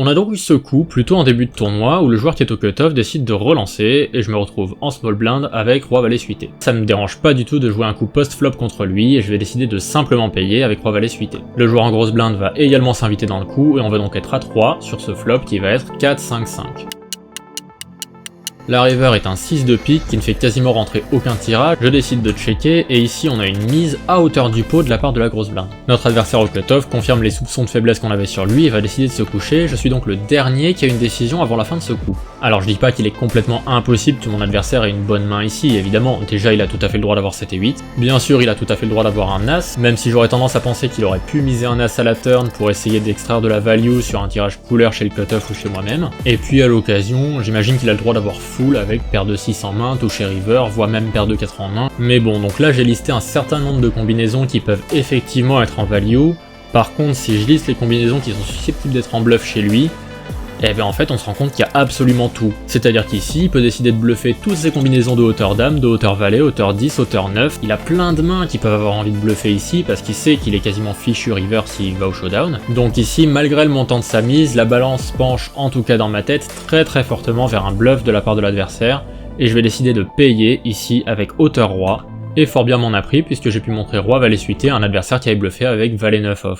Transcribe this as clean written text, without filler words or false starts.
On a donc eu ce coup, plutôt en début de tournoi, où le joueur qui est au cutoff décide de relancer, et je me retrouve en small blind avec Roi Valet suité. Ça me dérange pas du tout de jouer un coup post-flop contre lui, et je vais décider de simplement payer avec Roi Valet suité. Le joueur en grosse blind va également s'inviter dans le coup, et on va donc être à 3 sur ce flop qui va être 4-5-5. La river est un 6 de pique qui ne fait quasiment rentrer aucun tirage, je décide de checker, et ici on a une mise à hauteur du pot de la part de la grosse blinde. Notre adversaire au cutoff confirme les soupçons de faiblesse qu'on avait sur lui et va décider de se coucher, je suis donc le dernier qui a une décision avant la fin de ce coup. Alors je dis pas qu'il est complètement impossible que mon adversaire ait une bonne main ici, évidemment, déjà il a tout à fait le droit d'avoir 7 et 8, bien sûr il a tout à fait le droit d'avoir un as, même si j'aurais tendance à penser qu'il aurait pu miser un as à la turn pour essayer d'extraire de la value sur un tirage couleur chez le cutoff ou chez moi-même, et puis à l'occasion, j'imagine qu'il a le droit d'avoir avec paire de 6 en main, toucher river, voire même paire de 4 en main. Mais bon, donc là j'ai listé un certain nombre de combinaisons qui peuvent effectivement être en value. Par contre, si je liste les combinaisons qui sont susceptibles d'être en bluff chez lui, et bien en fait on se rend compte qu'il y a absolument tout. C'est-à-dire qu'ici, il peut décider de bluffer toutes ces combinaisons de hauteur dame, de hauteur valet, hauteur 10, hauteur 9. Il a plein de mains qui peuvent avoir envie de bluffer ici parce qu'il sait qu'il est quasiment fichu river s'il va au showdown. Donc ici, malgré le montant de sa mise, la balance penche, en tout cas dans ma tête, très fortement vers un bluff de la part de l'adversaire. Et je vais décider de payer ici avec hauteur roi. Et fort bien m'en a pris puisque j'ai pu montrer roi valet suité à un adversaire qui avait bluffé avec valet 9 off.